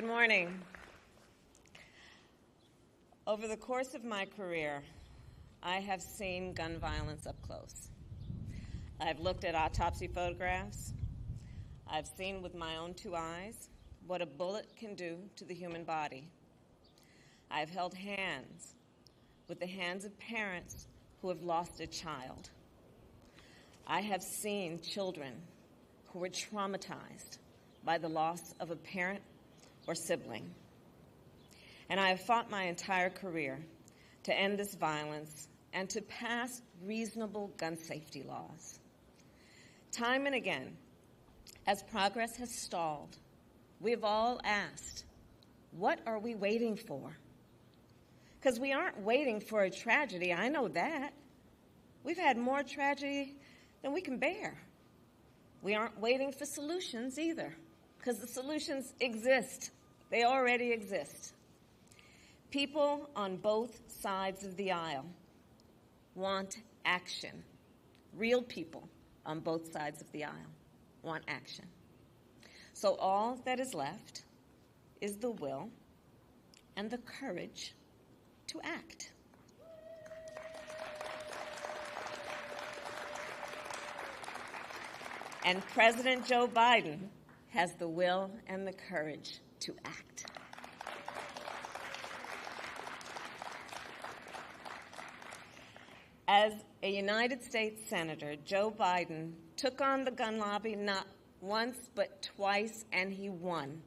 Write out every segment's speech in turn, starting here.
Good morning. Over the course of my career, I have seen gun violence up close. I've looked at autopsy photographs. I've seen with my own two eyes what a bullet can do to the human body. I've held hands with the hands of parents who have lost a child. I have seen children who were traumatized by the loss of a parent or sibling. And I have fought my entire career to end this violence and to pass reasonable gun safety laws. Time and again, as progress has stalled, we've all asked, what are we waiting for? Because we aren't waiting for a tragedy, I know that. We've had more tragedy than we can bear. We aren't waiting for solutions either, because the solutions exist. They already exist. People on both sides of the aisle want action. Real people on both sides of the aisle want action. So all that is left is the will and the courage to act. And President Joe Biden has the will and the courage to act. As a United States Senator, Joe Biden took on the gun lobby not once but twice, and he won.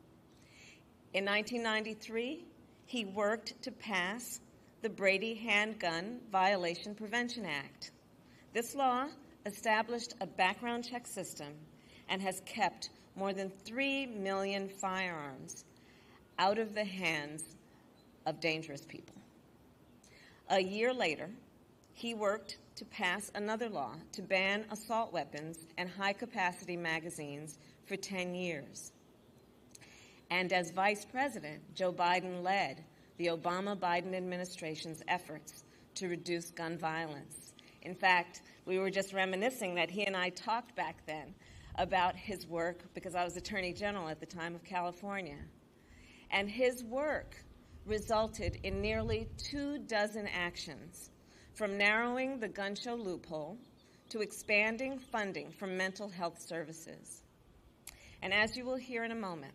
In 1993, he worked to pass the Brady Handgun Violation Prevention Act. This law established a background check system and has kept more than 3 million firearms out of the hands of dangerous people. A year later, he worked to pass another law to ban assault weapons and high-capacity magazines for 10 years. And as Vice President, Joe Biden led the Obama-Biden administration's efforts to reduce gun violence. In fact, we were just reminiscing that he and I talked back then about his work because I was Attorney General at the time of California. And his work resulted in nearly 24 actions, from narrowing the gun show loophole to expanding funding for mental health services. And as you will hear in a moment,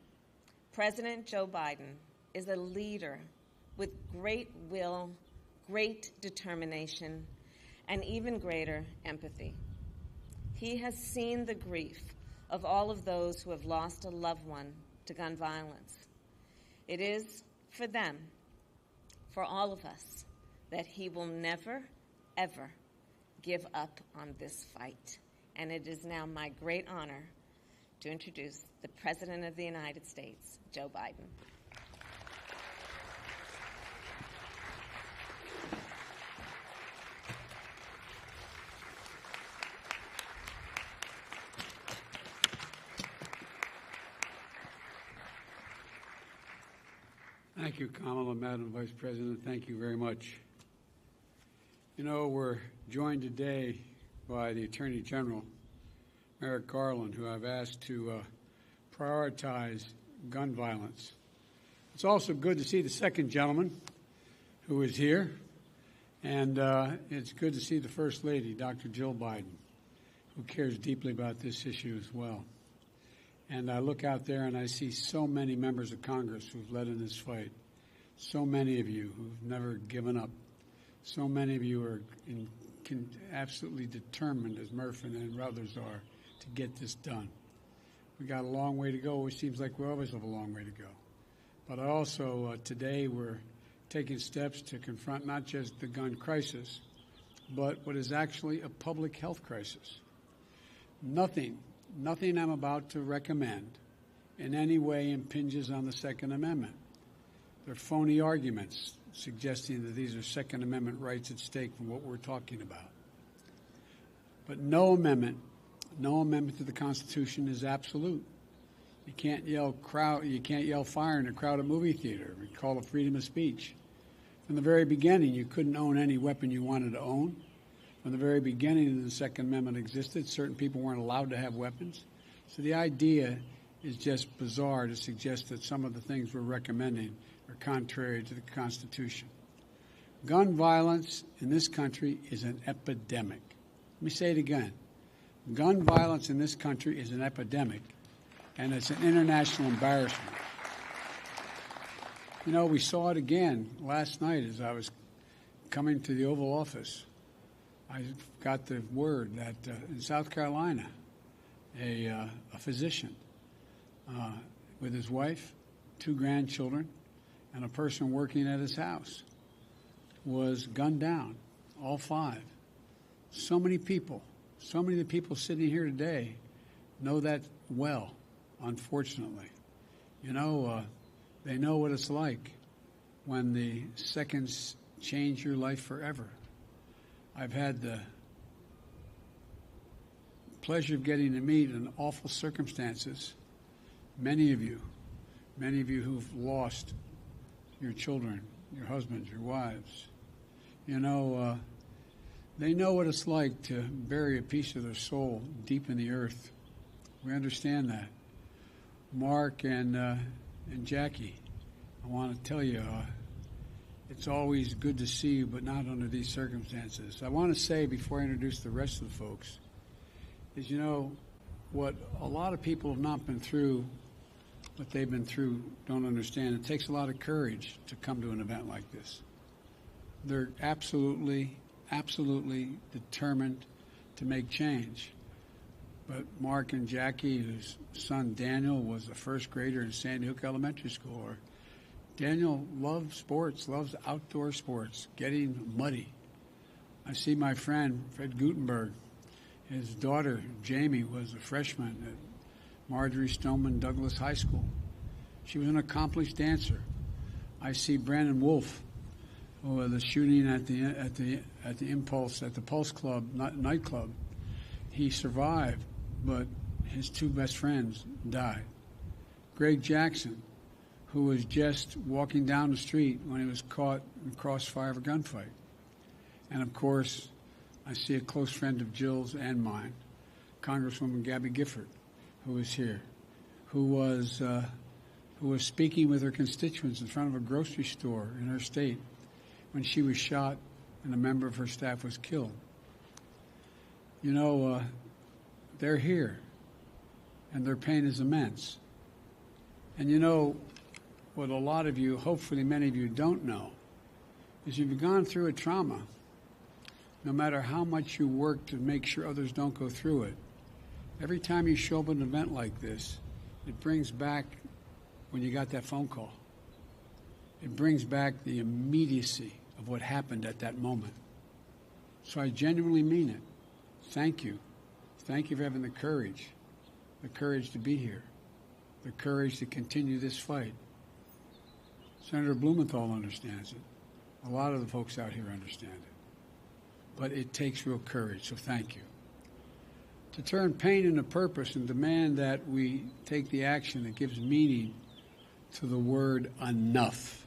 President Joe Biden is a leader with great will, great determination, and even greater empathy. He has seen the grief of all of those who have lost a loved one to gun violence. It is for them, for all of us, that he will never, ever give up on this fight. And it is now my great honor to introduce the President of the United States, Joe Biden. Thank you, Kamala, Madam Vice President. Thank you very much. You know, we're joined today by the Attorney General, Merrick Garland, who I've asked to prioritize gun violence. It's also good to see the second gentleman who is here, and it's good to see the First Lady, Dr. Jill Biden, who cares deeply about this issue as well. And I look out there and I see so many members of Congress who've led in this fight, so many of you who've never given up, so many of you are absolutely determined, as Murphy and others are, to get this done. We got a long way to go. It seems like we always have a long way to go. But also today we're taking steps to confront not just the gun crisis, but what is actually a public health crisis. Nothing I'm about to recommend in any way impinges on the Second Amendment. They're phony arguments suggesting that these are Second Amendment rights at stake from what we're talking about. But no amendment to the Constitution is absolute. You can't yell fire in a crowded movie theater. We call it freedom of speech. From the very beginning, you couldn't own any weapon you wanted to own. From the very beginning the Second Amendment existed, certain people weren't allowed to have weapons. So the idea is just bizarre to suggest that some of the things we're recommending are contrary to the Constitution. Gun violence in this country is an epidemic. Let me say it again. Gun violence in this country is an epidemic, and it's an international embarrassment. You know, we saw it again last night as I was coming to the Oval Office. I got the word that in South Carolina, a physician with his wife, 2 grandchildren, and a person working at his house was gunned down, all 5. So many of the people sitting here today know that well, unfortunately. You know, they know what it's like when the seconds change your life forever. I've had the pleasure of getting to meet in awful circumstances many of you who've lost your children, your husbands, your wives. You know, they know what it's like to bury a piece of their soul deep in the earth. We understand that. Mark and Jackie, I want to tell you, it's always good to see you, but not under these circumstances. I want to say, before I introduce the rest of the folks, is, you know, what a lot of people have not been through, what they've been through, don't understand. It takes a lot of courage to come to an event like this. They're absolutely determined to make change. But Mark and Jackie, whose son Daniel was a first grader in Sandy Hook Elementary School, or Daniel loves sports, loves outdoor sports, getting muddy. I see my friend, Fred Gutenberg. His daughter, Jamie, was a freshman at Marjorie Stoneman Douglas High School. She was an accomplished dancer. I see Brandon Wolf, who was the shooting at the Impulse, at the Pulse Club, nightclub. He survived, but his 2 best friends died. Greg Jackson, who was just walking down the street when he was caught in crossfire of a gunfight. And of course, I see a close friend of Jill's and mine, Congresswoman Gabby Gifford, who is here, who was speaking with her constituents in front of a grocery store in her state when she was shot and a member of her staff was killed. You know, they're here, and their pain is immense. And you know, what a lot of you, hopefully many of you, don't know is you've gone through a trauma. No matter how much you work to make sure others don't go through it, every time you show up at an event like this, it brings back when you got that phone call. It brings back the immediacy of what happened at that moment. So I genuinely mean it. Thank you. Thank you for having the courage to be here, the courage to continue this fight. Senator Blumenthal understands it. A lot of the folks out here understand it. But it takes real courage, so thank you. To turn pain into purpose and demand that we take the action that gives meaning to the word enough.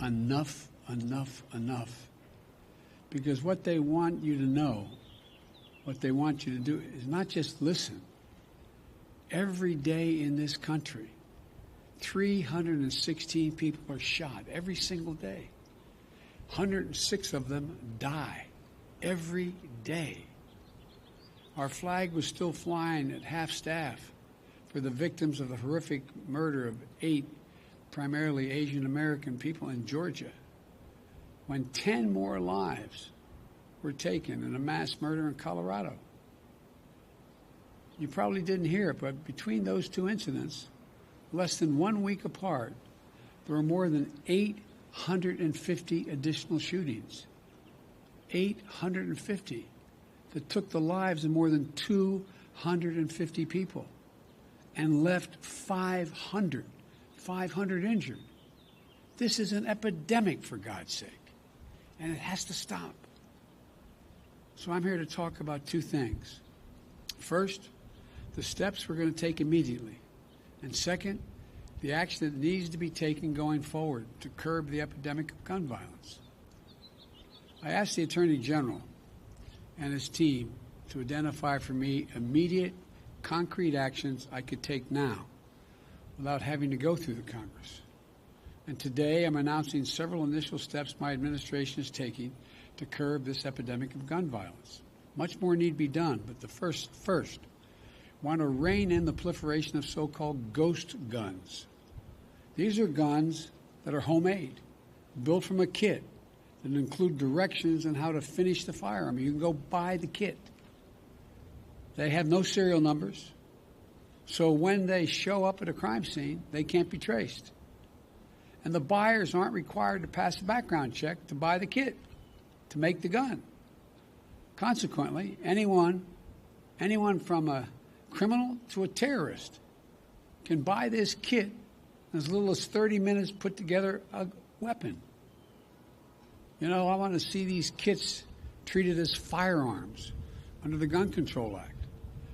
Enough, enough, enough. Because what they want you to know, what they want you to do is not just listen. Every day in this country, 316 people are shot every single day. 106 of them die every day. Our flag was still flying at half-staff for the victims of the horrific murder of 8 primarily Asian American people in Georgia, when 10 more lives were taken in a mass murder in Colorado. You probably didn't hear it, but between those 2 incidents, less than 1 week apart, there were more than 850 additional shootings. 850 that took the lives of more than 250 people and left 500 injured. This is an epidemic, for God's sake, and it has to stop. So I'm here to talk about 2 things. First, the steps we're going to take immediately. And second, the action that needs to be taken going forward to curb the epidemic of gun violence. I asked the Attorney General and his team to identify for me immediate, concrete actions I could take now without having to go through the Congress. And today I'm announcing several initial steps my administration is taking to curb this epidemic of gun violence. Much more need be done, but the first, want to rein in the proliferation of so-called ghost guns. These are guns that are homemade, built from a kit, that include directions on how to finish the firearm. You can go buy the kit. They have no serial numbers, so when they show up at a crime scene, they can't be traced. And the buyers aren't required to pass a background check to buy the kit, to make the gun. Consequently, anyone from a criminal to a terrorist can buy this kit in as little as 30 minutes, put together a weapon. You know, I want to see these kits treated as firearms under the Gun Control Act,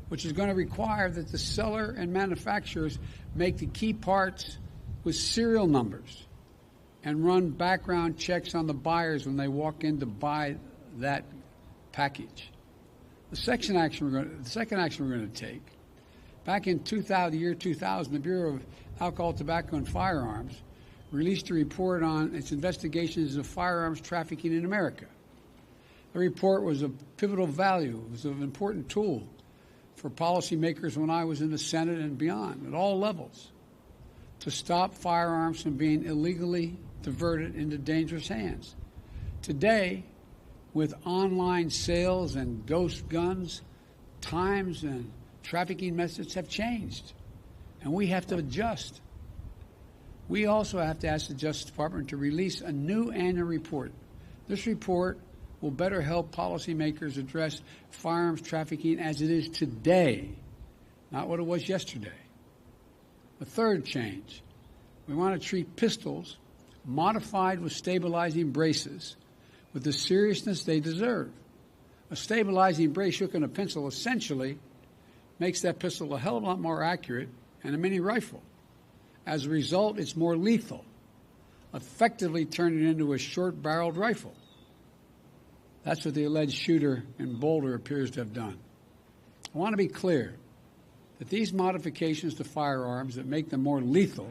which is going to require that the seller and manufacturers make the key parts with serial numbers and run background checks on the buyers when they walk in to buy that package. The second action we're going to take, back in the year 2000, the Bureau of Alcohol, Tobacco, and Firearms released a report on its investigations of firearms trafficking in America. The report was of pivotal value. It was an important tool for policymakers when I was in the Senate and beyond, at all levels, to stop firearms from being illegally diverted into dangerous hands. Today, with online sales and ghost guns, times and trafficking methods have changed, and we have to adjust. We also have to ask the Justice Department to release a new annual report. This report will better help policymakers address firearms trafficking as it is today, not what it was yesterday. The third change, we want to treat pistols modified with stabilizing braces with the seriousness they deserve. A stabilizing brace shook in a pencil essentially makes that pistol a hell of a lot more accurate than a mini rifle. As a result, it's more lethal, effectively turning it into a short-barreled rifle. That's what the alleged shooter in Boulder appears to have done. I want to be clear that these modifications to firearms that make them more lethal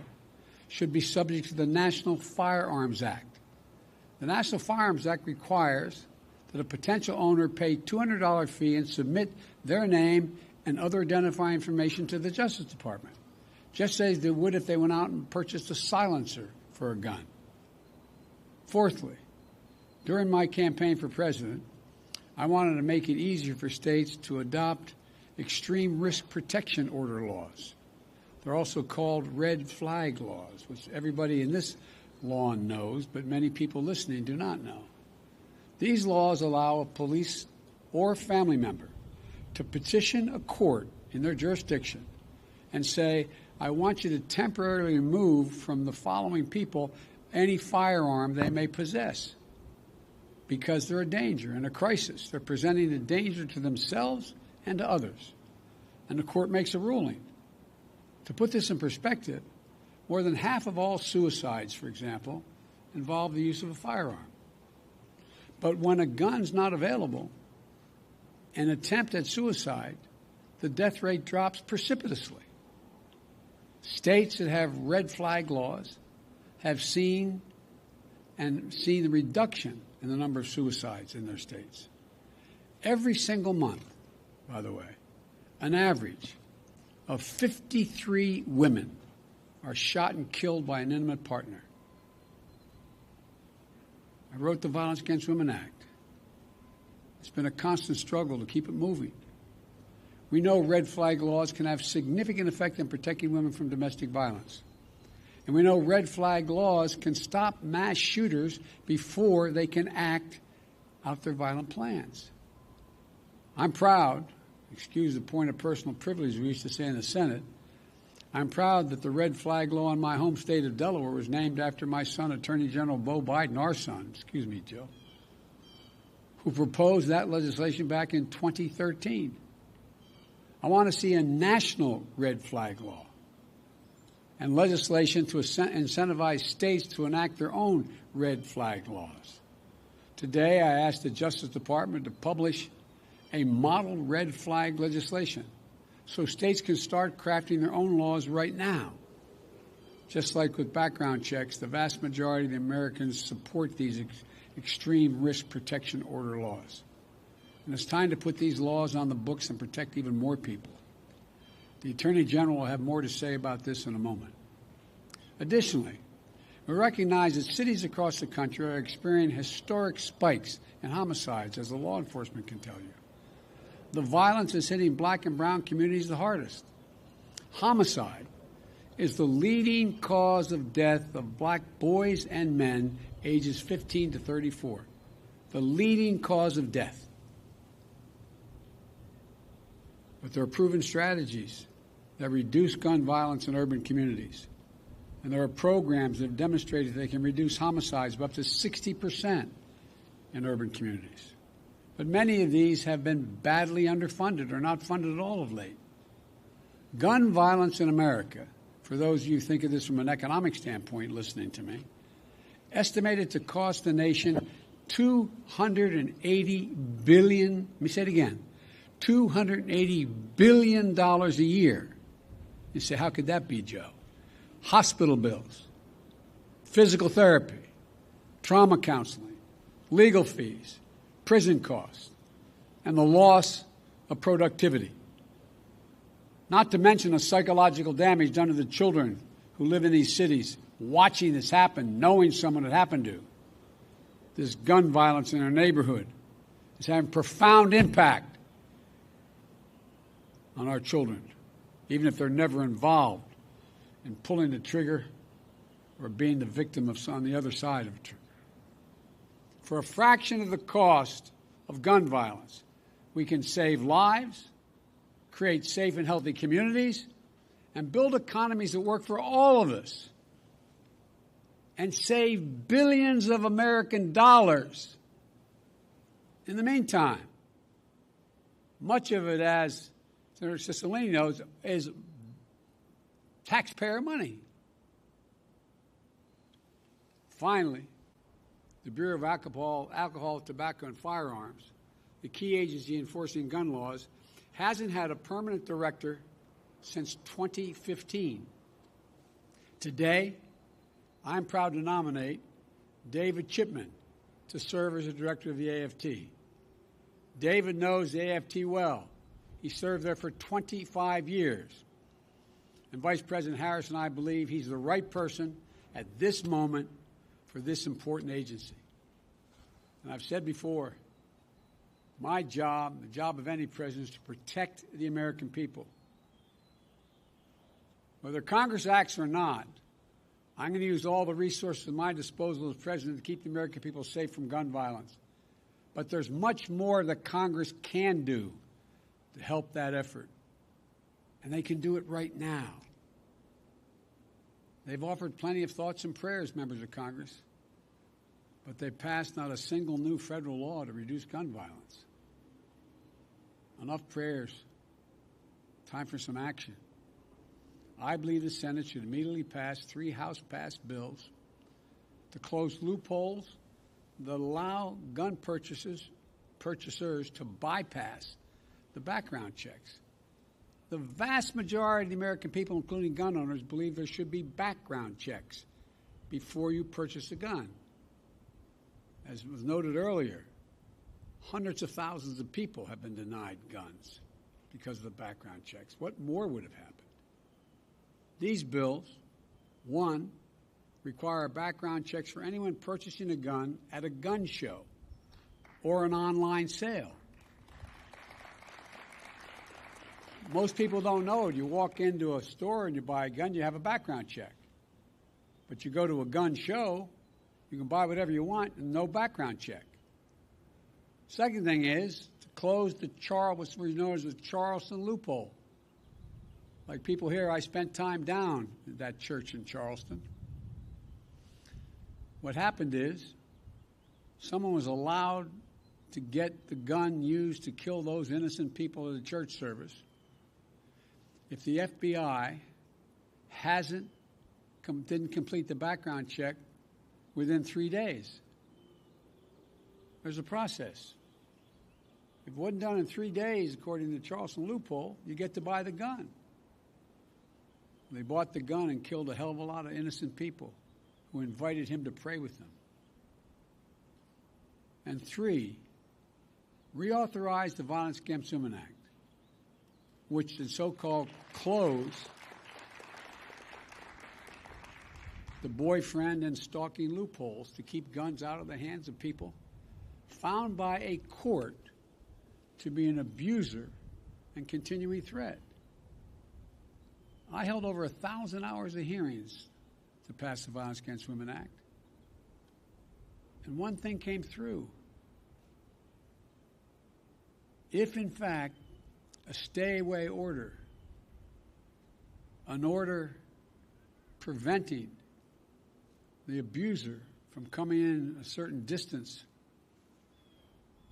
should be subject to the National Firearms Act. The National Firearms Act requires that a potential owner pay a $200 fee and submit their name and other identifying information to the Justice Department, just as they would if they went out and purchased a silencer for a gun. Fourthly, during my campaign for president, I wanted to make it easier for states to adopt extreme risk protection order laws. They're also called red flag laws, which everybody in this lawn knows, but many people listening do not know. These laws allow a police or family member to petition a court in their jurisdiction and say, I want you to temporarily remove from the following people any firearm they may possess because they're a danger and a crisis. They're presenting a danger to themselves and to others. And the court makes a ruling. To put this in perspective, more than half of all suicides, for example, involve the use of a firearm. But when a gun's not available, an attempt at suicide, the death rate drops precipitously. States that have red flag laws have seen the reduction in the number of suicides in their states. Every single month, by the way, an average of 53 women are shot and killed by an intimate partner. I wrote the Violence Against Women Act. It's been a constant struggle to keep it moving. We know red flag laws can have significant effect in protecting women from domestic violence. And we know red flag laws can stop mass shooters before they can act out their violent plans. I'm proud, excuse the point of personal privilege we used to say in the Senate, I'm proud that the red flag law in my home state of Delaware was named after my son, Attorney General Beau Biden, our son, excuse me, Joe, who proposed that legislation back in 2013. I want to see a national red flag law and legislation to incentivize states to enact their own red flag laws. Today, I asked the Justice Department to publish a model red flag legislation so states can start crafting their own laws right now. Just like with background checks, the vast majority of the Americans support these extreme risk protection order laws. And it's time to put these laws on the books and protect even more people. The Attorney General will have more to say about this in a moment. Additionally, we recognize that cities across the country are experiencing historic spikes in homicides, as the law enforcement can tell you. The violence is hitting black and brown communities the hardest. Homicide is the leading cause of death of black boys and men ages 15 to 34. The leading cause of death. But there are proven strategies that reduce gun violence in urban communities. And there are programs that have demonstrated they can reduce homicides by up to 60% in urban communities. But many of these have been badly underfunded or not funded at all of late. Gun violence in America, for those of you who think of this from an economic standpoint listening to me, estimated to cost the nation $280 billion, let me say it again, $280 billion a year. You say, how could that be, Joe? Hospital bills, physical therapy, trauma counseling, legal fees, prison costs, and the loss of productivity. Not to mention the psychological damage done to the children who live in these cities, watching this happen, knowing someone it happened to. This gun violence in our neighborhood is having profound impact on our children, even if they're never involved in pulling the trigger or being the victim of on the other side of the trigger. For a fraction of the cost of gun violence, we can save lives, create safe and healthy communities, and build economies that work for all of us, and save billions of American dollars. In the meantime, much of it, as Senator Cicilline knows, is taxpayer money. Finally, the Bureau of Alcohol, Tobacco, and Firearms, the key agency enforcing gun laws, hasn't had a permanent director since 2015. Today, I'm proud to nominate David Chipman to serve as the director of the AFT. David knows the AFT well. He served there for 25 years. And Vice President Harris and I believe he's the right person at this moment for this important agency. And I've said before, my job, the job of any president, is to protect the American people. Whether Congress acts or not, I'm going to use all the resources at my disposal as president to keep the American people safe from gun violence. But there's much more that Congress can do to help that effort. And they can do it right now. They've offered plenty of thoughts and prayers, members of Congress, but they've passed not a single new federal law to reduce gun violence. Enough prayers. Time for some action. I believe the Senate should immediately pass 3 House-passed bills to close loopholes that allow gun purchasers to bypass the background checks. The vast majority of the American people, including gun owners, believe there should be background checks before you purchase a gun. As was noted earlier, hundreds of thousands of people have been denied guns because of the background checks. What more would have happened? These bills, one, require background checks for anyone purchasing a gun at a gun show or an online sale. Most people don't know it. You walk into a store and you buy a gun, you have a background check. But you go to a gun show, you can buy whatever you want and no background check. Second thing is to close what's known as the Charleston loophole. Like people here, I spent time down at that church in Charleston. What happened is someone was allowed to get the gun used to kill those innocent people at the church service. If the FBI didn't complete the background check within 3 days, there's a process. If it wasn't done in 3 days, according to the Charleston loophole, you get to buy the gun. They bought the gun and killed a hell of a lot of innocent people who invited him to pray with them. And 3, reauthorize the Violence Against Women Act, which is so-called close the boyfriend and stalking loopholes to keep guns out of the hands of people found by a court to be an abuser and continuing threat. I held over 1,000 hours of hearings to pass the Violence Against Women Act. And one thing came through. If, in fact, a stay-away order, an order preventing the abuser from coming in a certain distance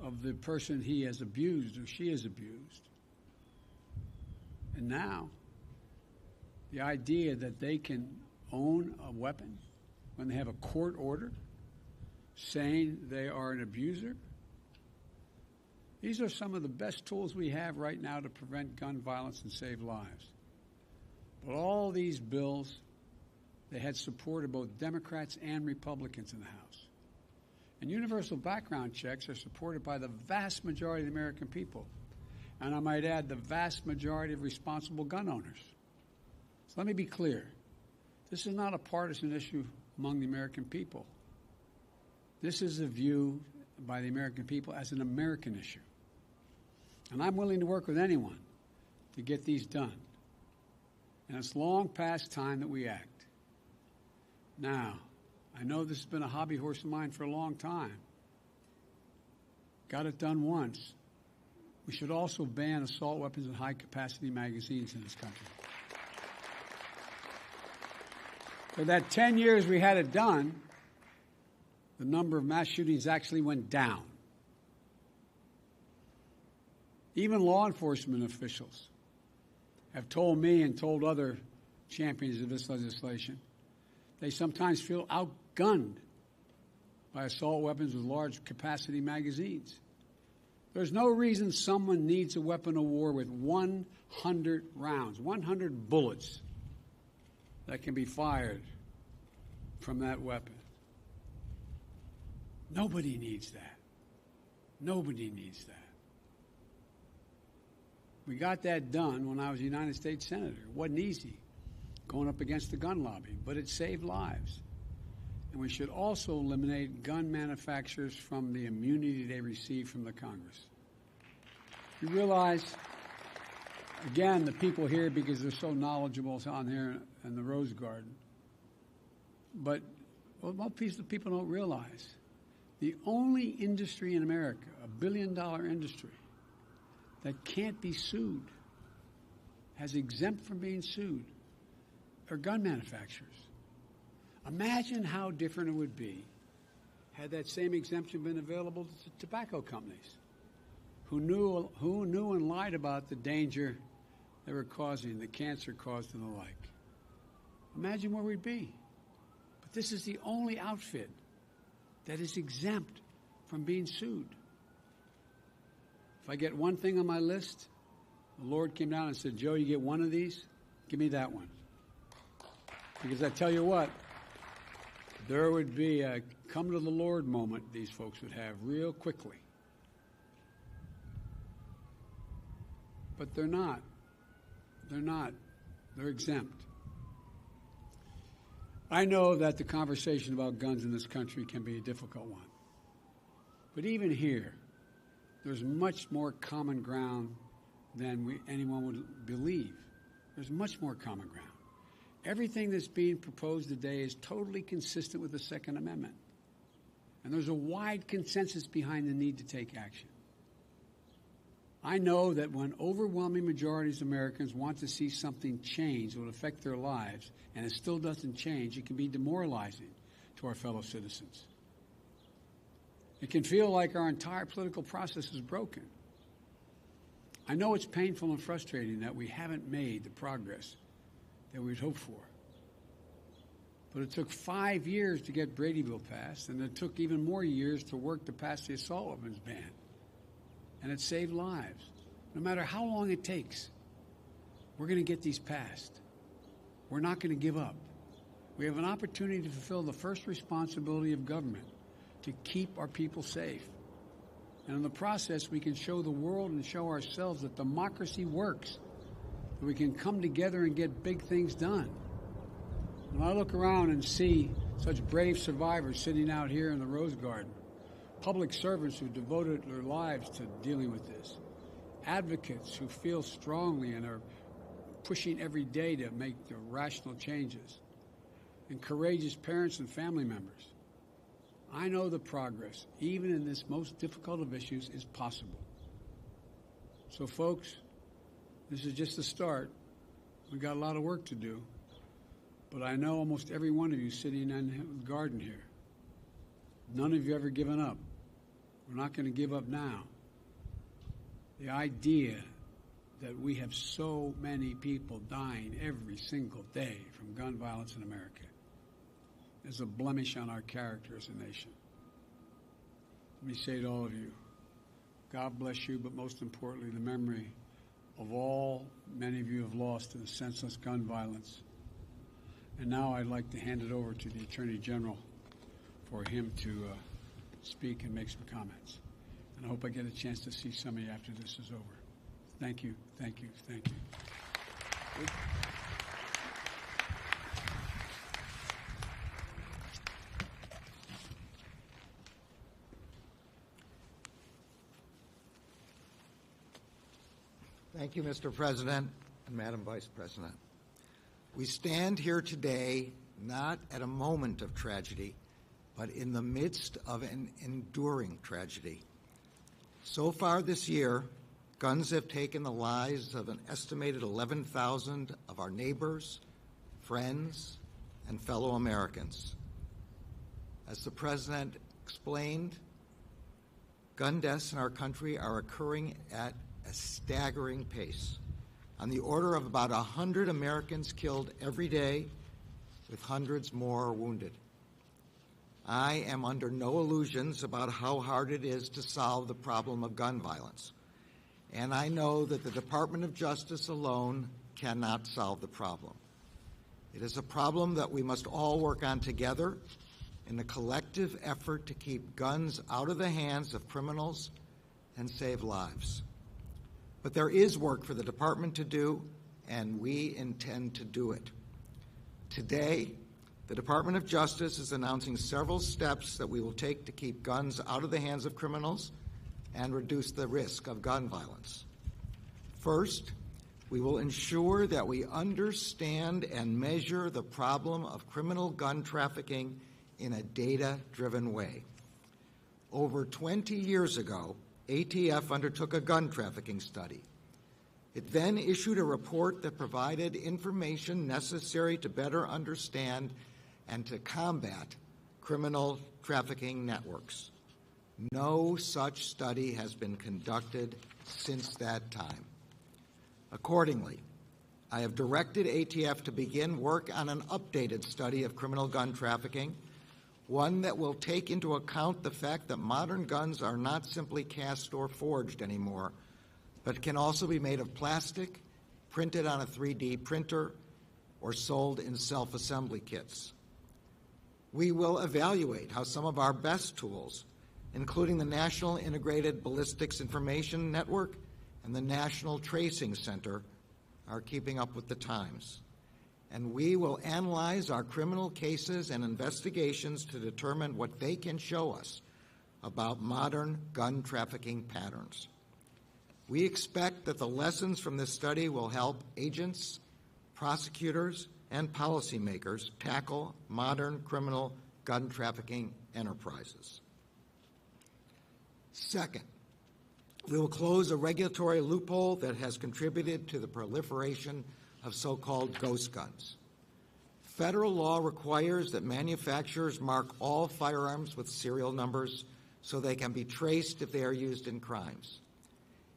of the person he has abused or she has abused. And now, the idea that they can own a weapon when they have a court order saying they are an abuser, these are some of the best tools we have right now to prevent gun violence and save lives. But all these bills, they had support of both Democrats and Republicans in the House. And universal background checks are supported by the vast majority of the American people. And I might add, the vast majority of responsible gun owners. So let me be clear. This is not a partisan issue among the American people. This is a view by the American people as an American issue. And I'm willing to work with anyone to get these done. And it's long past time that we act. Now, I know this has been a hobby horse of mine for a long time. Got it done once. We should also ban assault weapons and high-capacity magazines in this country. For that 10 years we had it done, the number of mass shootings actually went down. Even law enforcement officials have told me and told other champions of this legislation they sometimes feel outgunned by assault weapons with large capacity magazines. There's no reason someone needs a weapon of war with 100 rounds, 100 bullets that can be fired from that weapon. Nobody needs that. Nobody needs that. We got that done when I was a United States Senator. It wasn't easy going up against the gun lobby, but it saved lives. And we should also eliminate gun manufacturers from the immunity they receive from the Congress. You realize, again, the people here, because they're so knowledgeable on here in the Rose Garden, but what most people don't realize, the only industry in America, $1 billion industry, that can't be sued, has exempt from being sued, are gun manufacturers. Imagine how different it would be had that same exemption been available to tobacco companies who knew and lied about the danger they were causing, the cancer caused and the like. Imagine where we'd be. But this is the only outfit that is exempt from being sued. If I get one thing on my list, the Lord came down and said, Joe, you get one of these, give me that one. Because I tell you what, there would be a come to the Lord moment these folks would have real quickly. But they're not. They're not. They're exempt. I know that the conversation about guns in this country can be a difficult one. But even here, there's much more common ground than anyone would believe. There's much more common ground. Everything that's being proposed today is totally consistent with the Second Amendment. And there's a wide consensus behind the need to take action. I know that when overwhelming majorities of Americans want to see something change that will affect their lives, and it still doesn't change, it can be demoralizing to our fellow citizens. It can feel like our entire political process is broken. I know it's painful and frustrating that we haven't made the progress that we'd hoped for. But it took 5 years to get Brady Bill passed, and it took even more years to work to pass the assault weapons ban. And it saved lives. No matter how long it takes, we're going to get these passed. we're not going to give up. We have an opportunity to fulfill the first responsibility of government, to keep our people safe. And in the process, we can show the world and show ourselves that democracy works, that we can come together and get big things done. When I look around and see such brave survivors sitting out here in the Rose Garden, public servants who devoted their lives to dealing with this, advocates who feel strongly and are pushing every day to make the rational changes, and courageous parents and family members, I know the progress, even in this most difficult of issues, is possible. So, folks, this is just the start. We've got a lot of work to do. But I know almost every one of you sitting in the garden here, none of you ever given up. We're not going to give up now. The idea that we have so many people dying every single day from gun violence in America is a blemish on our character as a nation. Let me say to all of you, God bless you, but most importantly, the memory of all many of you have lost to the senseless gun violence. And now I'd like to hand it over to the Attorney General for him to speak and make some comments. And I hope I get a chance to see some of you after this is over. Thank you, thank you, thank you. Thank you, Mr. President and Madam Vice President. We stand here today not at a moment of tragedy, but in the midst of an enduring tragedy. So far this year, guns have taken the lives of an estimated 11,000 of our neighbors, friends, and fellow Americans. As the President explained, gun deaths in our country are occurring at a staggering pace, on the order of about 100 Americans killed every day, with hundreds more wounded. I am under no illusions about how hard it is to solve the problem of gun violence, and I know that the Department of Justice alone cannot solve the problem. It is a problem that we must all work on together in a collective effort to keep guns out of the hands of criminals and save lives. But there is work for the department to do, and we intend to do it. Today, the Department of Justice is announcing several steps that we will take to keep guns out of the hands of criminals and reduce the risk of gun violence. First, we will ensure that we understand and measure the problem of criminal gun trafficking in a data-driven way. Over 20 years ago, ATF undertook a gun trafficking study. It then issued a report that provided information necessary to better understand and to combat criminal trafficking networks. No such study has been conducted since that time. Accordingly, I have directed ATF to begin work on an updated study of criminal gun trafficking, one that will take into account the fact that modern guns are not simply cast or forged anymore, but can also be made of plastic, printed on a 3D printer, or sold in self-assembly kits. We will evaluate how some of our best tools, including the National Integrated Ballistics Information Network and the National Tracing Center, are keeping up with the times. And we will analyze our criminal cases and investigations to determine what they can show us about modern gun trafficking patterns. We expect that the lessons from this study will help agents, prosecutors, and policymakers tackle modern criminal gun trafficking enterprises. Second, we will close a regulatory loophole that has contributed to the proliferation of so-called ghost guns. Federal law requires that manufacturers mark all firearms with serial numbers so they can be traced if they are used in crimes.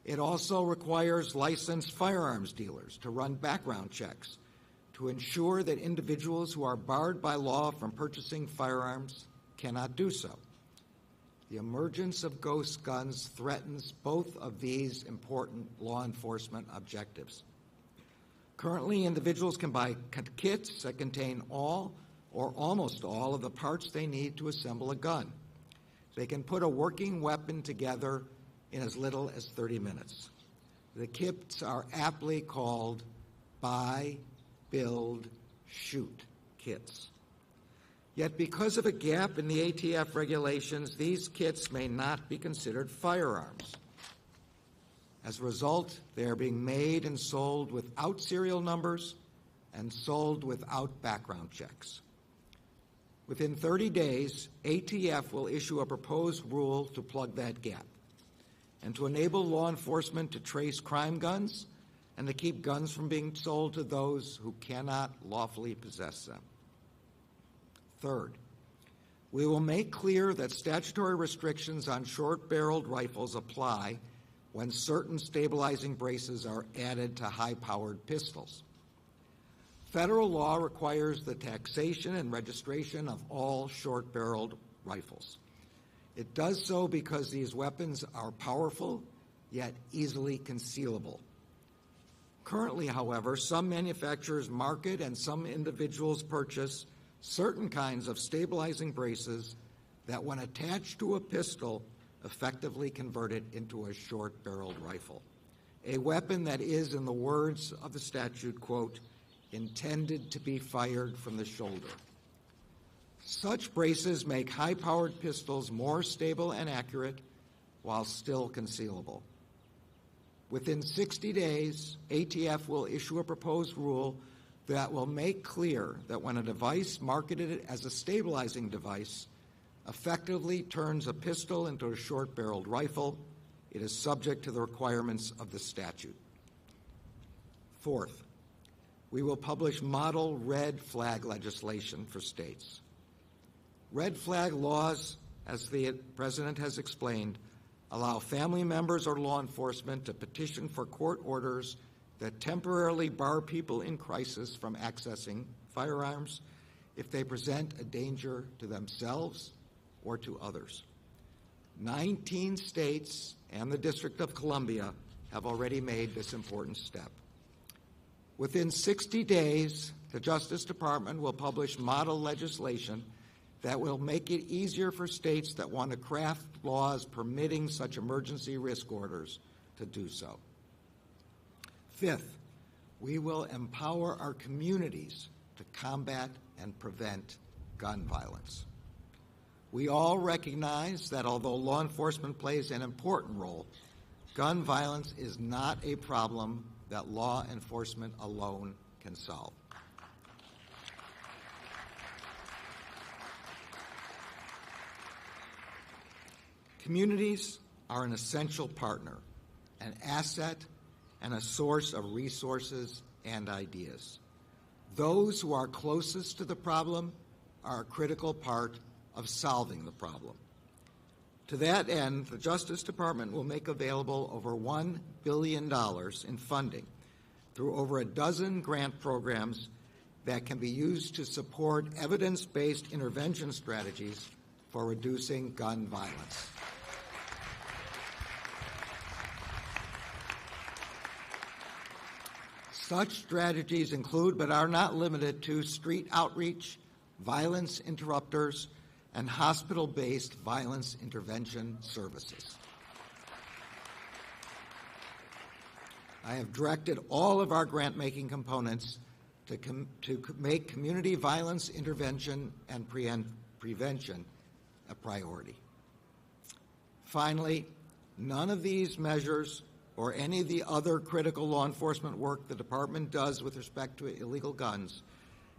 It also requires licensed firearms dealers to run background checks to ensure that individuals who are barred by law from purchasing firearms cannot do so. The emergence of ghost guns threatens both of these important law enforcement objectives. Currently, individuals can buy kits that contain all or almost all of the parts they need to assemble a gun. They can put a working weapon together in as little as 30 minutes. The kits are aptly called buy, build, shoot kits. Yet because of a gap in the ATF regulations, these kits may not be considered firearms. As a result, they are being made and sold without serial numbers and sold without background checks. Within 30 days, ATF will issue a proposed rule to plug that gap and to enable law enforcement to trace crime guns and to keep guns from being sold to those who cannot lawfully possess them. Third, we will make clear that statutory restrictions on short-barreled rifles apply when certain stabilizing braces are added to high-powered pistols. Federal law requires the taxation and registration of all short-barreled rifles. It does so because these weapons are powerful, yet easily concealable. Currently, however, some manufacturers market and some individuals purchase certain kinds of stabilizing braces that, when attached to a pistol, effectively convert it into a short-barreled rifle, a weapon that is, in the words of the statute, quote, intended to be fired from the shoulder. Such braces make high-powered pistols more stable and accurate while still concealable. Within 60 days, ATF will issue a proposed rule that will make clear that when a device marketed as a stabilizing device effectively turns a pistol into a short-barreled rifle, it is subject to the requirements of the statute. Fourth, we will publish model red flag legislation for states. Red flag laws, as the President has explained, allow family members or law enforcement to petition for court orders that temporarily bar people in crisis from accessing firearms if they present a danger to themselves or to others. 19 states and the District of Columbia have already made this important step. Within 60 days, the Justice Department will publish model legislation that will make it easier for states that want to craft laws permitting such emergency risk orders to do so. Fifth, we will empower our communities to combat and prevent gun violence. We all recognize that although law enforcement plays an important role, gun violence is not a problem that law enforcement alone can solve. Communities are an essential partner, an asset, and a source of resources and ideas. Those who are closest to the problem are a critical part of solving the problem. To that end, the Justice Department will make available over $1 billion in funding through over a dozen grant programs that can be used to support evidence-based intervention strategies for reducing gun violence. Such strategies include, but are not limited to, street outreach, violence interrupters, and hospital-based violence intervention services. I have directed all of our grant-making components to make community violence intervention and prevention a priority. Finally, none of these measures or any of the other critical law enforcement work the Department does with respect to illegal guns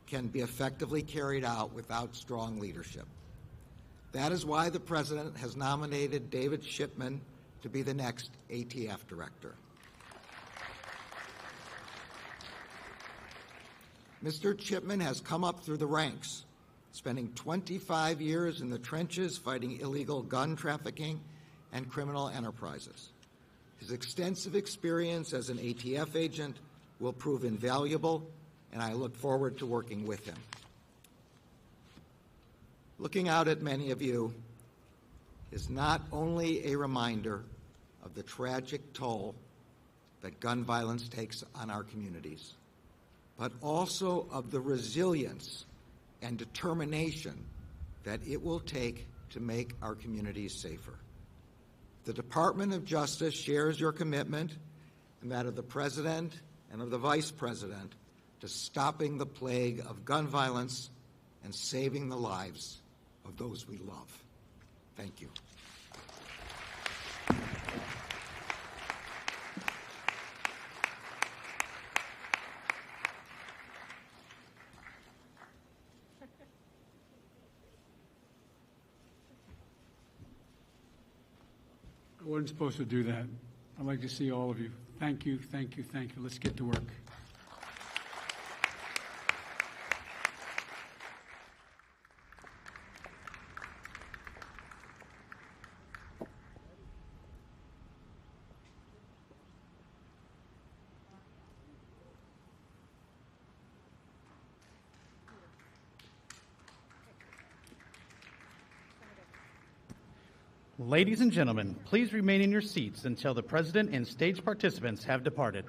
can be effectively carried out without strong leadership. That is why the President has nominated David Shipman to be the next ATF director. Mr. Shipman has come up through the ranks, spending 25 years in the trenches fighting illegal gun trafficking and criminal enterprises. His extensive experience as an ATF agent will prove invaluable, and I look forward to working with him. Looking out at many of you is not only a reminder of the tragic toll that gun violence takes on our communities, but also of the resilience and determination that it will take to make our communities safer. The Department of Justice shares your commitment and that of the President and of the Vice President to stopping the plague of gun violence and saving the lives of those we love. Thank you. I wasn't supposed to do that. I'd like to see all of you. Thank you, thank you, thank you. Let's get to work. Ladies and gentlemen, please remain in your seats until the President and stage participants have departed.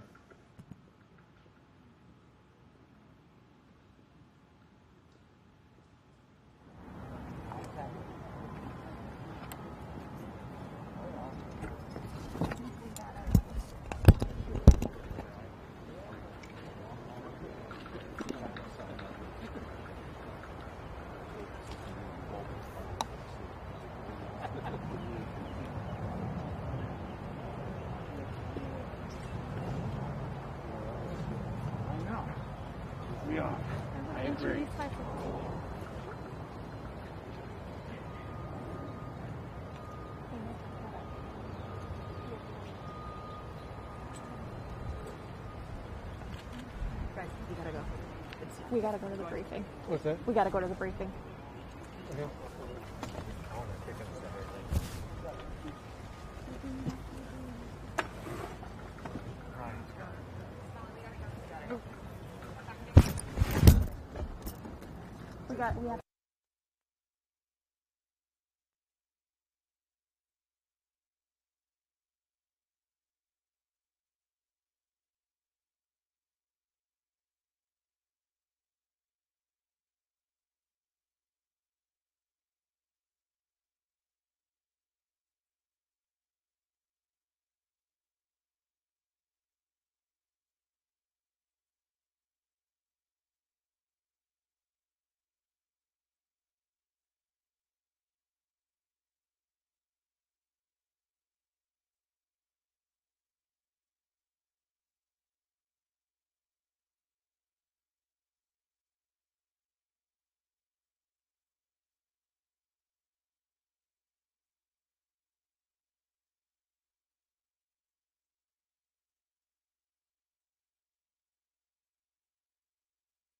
We gotta go to the briefing. What's that? We gotta go to the briefing. Okay. We have